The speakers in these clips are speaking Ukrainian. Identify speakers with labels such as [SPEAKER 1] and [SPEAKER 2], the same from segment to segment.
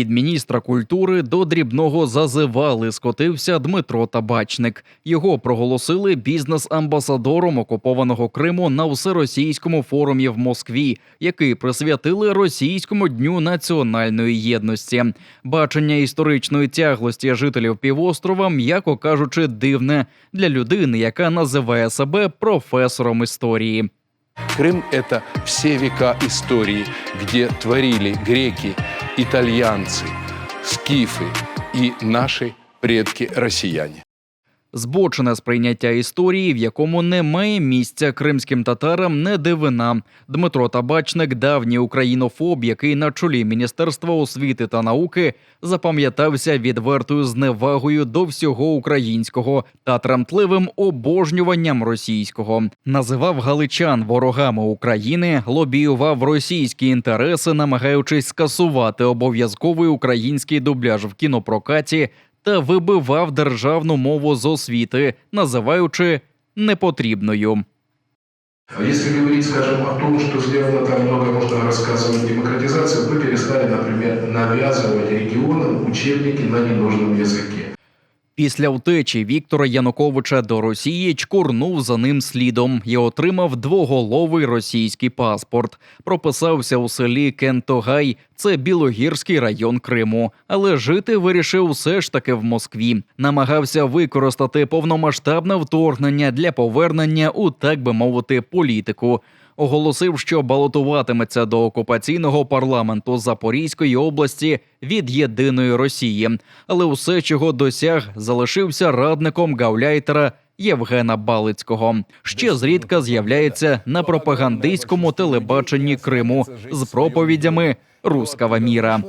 [SPEAKER 1] Від міністра культури до дрібного зазивали скотився Дмитро Табачник. Його проголосили бізнес-амбасадором окупованого Криму на всеросійському форумі в Москві, який присвятили Російському дню національної єдності. Бачення історичної тяглості жителів півострова, м'яко кажучи, дивне для людини, яка називає себе професором історії.
[SPEAKER 2] Крым – это все века истории, где творили греки, итальянцы, скифы и наши предки-россияне.
[SPEAKER 1] Збочене сприйняття історії, в якому немає місця кримським татарам, не дивина. Дмитро Табачник – давній українофоб, який на чолі Міністерства освіти та науки запам'ятався відвертою зневагою до всього українського та тремтливим обожнюванням російського. Називав галичан ворогами України, лобіював російські інтереси, намагаючись скасувати обов'язковий український дубляж в кінопрокаті, та вибивав державну мову з освіти, називаючи непотрібною.
[SPEAKER 3] Если говорить, скажем, о том, что сделано там много, можно рассказывать демократизацию, мы перестали, например, навязывать регионам учебники на ненужном языке.
[SPEAKER 1] Після втечі Віктора Януковича до Росії чкурнув за ним слідом і отримав двоголовий російський паспорт. Прописався у селі Кентогай, це Білогірський район Криму. Але жити вирішив все ж таки в Москві. Намагався використати повномасштабне вторгнення для повернення у, так би мовити, політику. Оголосив, що балотуватиметься до окупаційного парламенту Запорізької області від «Єдиної Росії». Але усе, чого досяг, залишився радником гауляйтера Євгена Балицького. Ще зрідка з'являється на пропагандистському телебаченні Криму з проповідями «Русского мира».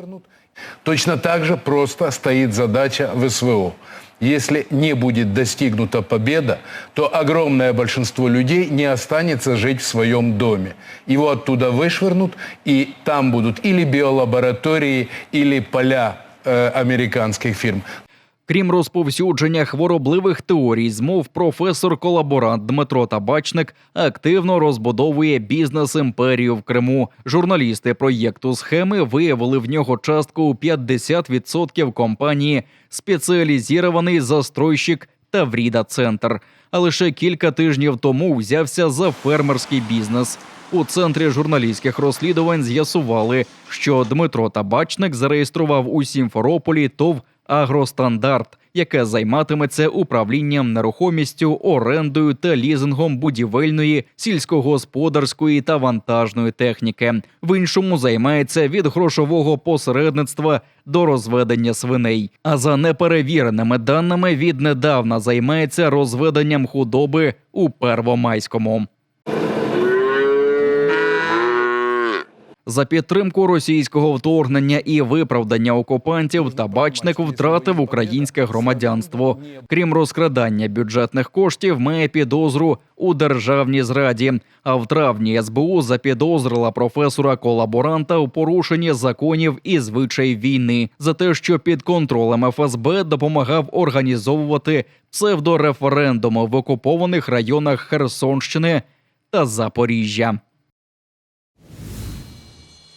[SPEAKER 2] Точно так же просто стоит задача в СВО. Если не будет достигнута победа, то огромное большинство людей не останется жить в своем доме. Его оттуда вышвырнут, и там будут или биолаборатории, или поля американских фирм.
[SPEAKER 1] Крім розповсюдження хворобливих теорій змов, професор-колаборант Дмитро Табачник активно розбудовує бізнес-імперію в Криму. Журналісти проєкту «Схеми» виявили в нього частку у 50% компанії «Спеціалізований застройщик» Тавріда Центр. А лише кілька тижнів тому взявся за фермерський бізнес. У Центрі журналістських розслідувань з'ясували, що Дмитро Табачник зареєстрував у Сімферополі ТОВ «Агростандарт», яке займатиметься управлінням нерухомістю, орендою та лізингом будівельної, сільськогосподарської та вантажної техніки. В іншому займається від грошового посередництва до розведення свиней. А за неперевіреними даними віднедавна займається розведенням худоби у Первомайському. За підтримку російського вторгнення і виправдання окупантів Табачник втратив українське громадянство. Крім розкрадання бюджетних коштів, має підозру у державній зраді. А в травні СБУ запідозрила професора-колаборанта у порушенні законів і звичаїв війни за те, що під контролем ФСБ допомагав організовувати псевдореферендуми в окупованих районах Херсонщини та Запоріжжя.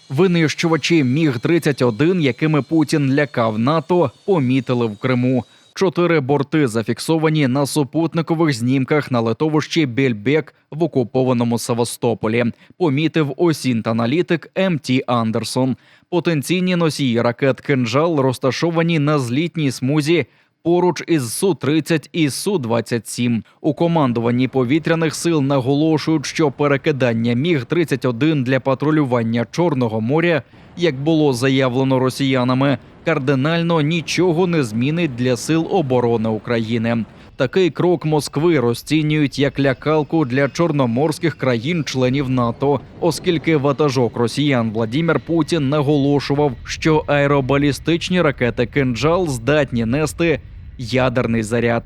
[SPEAKER 1] Винищувачі Міг-31, якими Путін лякав НАТО, помітили в Криму. 4 борти зафіксовані на супутникових знімках на литовищі Бельбек в окупованому Севастополі, помітив осінт-аналітик МТ Андерсон. Потенційні носії ракет «Кинжал» розташовані на злітній смузі поруч із Су-30 і Су-27. У командуванні повітряних сил наголошують, що перекидання Міг-31 для патрулювання Чорного моря, як було заявлено росіянами, кардинально нічого не змінить для сил оборони України. Такий крок Москви розцінюють як лякалку для чорноморських країн-членів НАТО, оскільки ватажок росіян Владимир Путін наголошував, що аеробалістичні ракети «Кинжал» здатні нести ядерний заряд.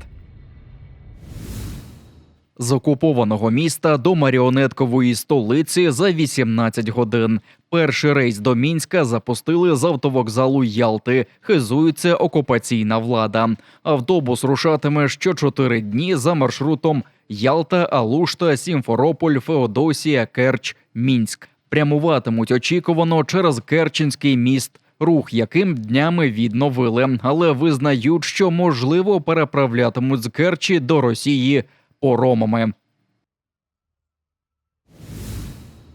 [SPEAKER 1] З окупованого міста до маріонеткової столиці за 18 годин. Перший рейс до Мінська запустили з автовокзалу Ялти, хизується окупаційна влада. Автобус рушатиме що 4 дні за маршрутом Ялта, Алушта, Сімферополь, Феодосія, Керч, Мінськ. Прямуватимуть очікувано через Керченський міст, рух яким днями відновили, але визнають, що, можливо, переправлятимуть з Керчі до Росії поромами.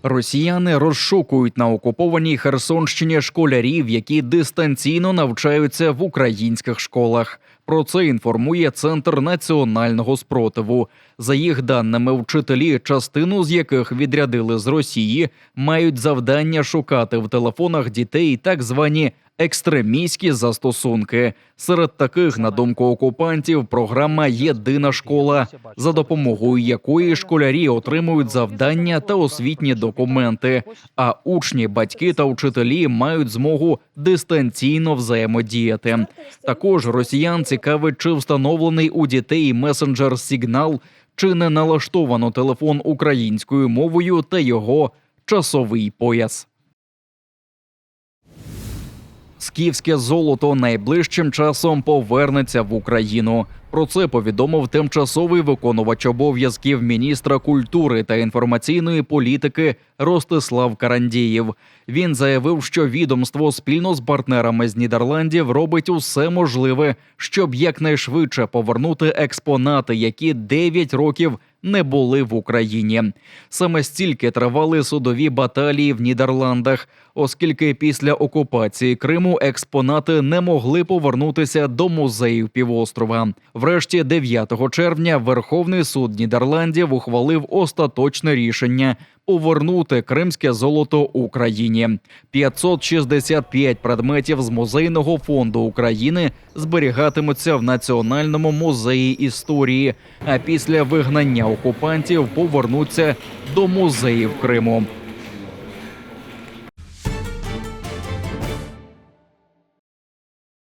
[SPEAKER 1] Росіяни розшукують на окупованій Херсонщині школярів, які дистанційно навчаються в українських школах. Про це інформує Центр національного спротиву. За їх даними, вчителі, частину з яких відрядили з Росії, мають завдання шукати в телефонах дітей так звані екстремістські застосунки. Серед таких, на думку окупантів, програма «Єдина школа», за допомогою якої школярі отримують завдання та освітні документи, а учні, батьки та вчителі мають змогу дистанційно взаємодіяти. Також росіян цікавить, чи встановлений у дітей месенджер «Сигнал», чи не налаштовано телефон українською мовою та його часовий пояс. Скіфське золото найближчим часом повернеться в Україну. Про це повідомив тимчасовий виконувач обов'язків міністра культури та інформаційної політики Ростислав Карандєєв. Він заявив, що відомство спільно з партнерами з Нідерландів робить усе можливе, щоб якнайшвидше повернути експонати, які 9 років не були в Україні. Саме стільки тривали судові баталії в Нідерландах, оскільки після окупації Криму експонати не могли повернутися до музеїв півострова. Врешті 9 червня Верховний суд Нідерландів ухвалив остаточне рішення повернути кримське золото Україні. 565 предметів з музейного фонду України зберігатимуться в Національному музеї історії, а після вигнання окупантів повернуться до музеїв Криму.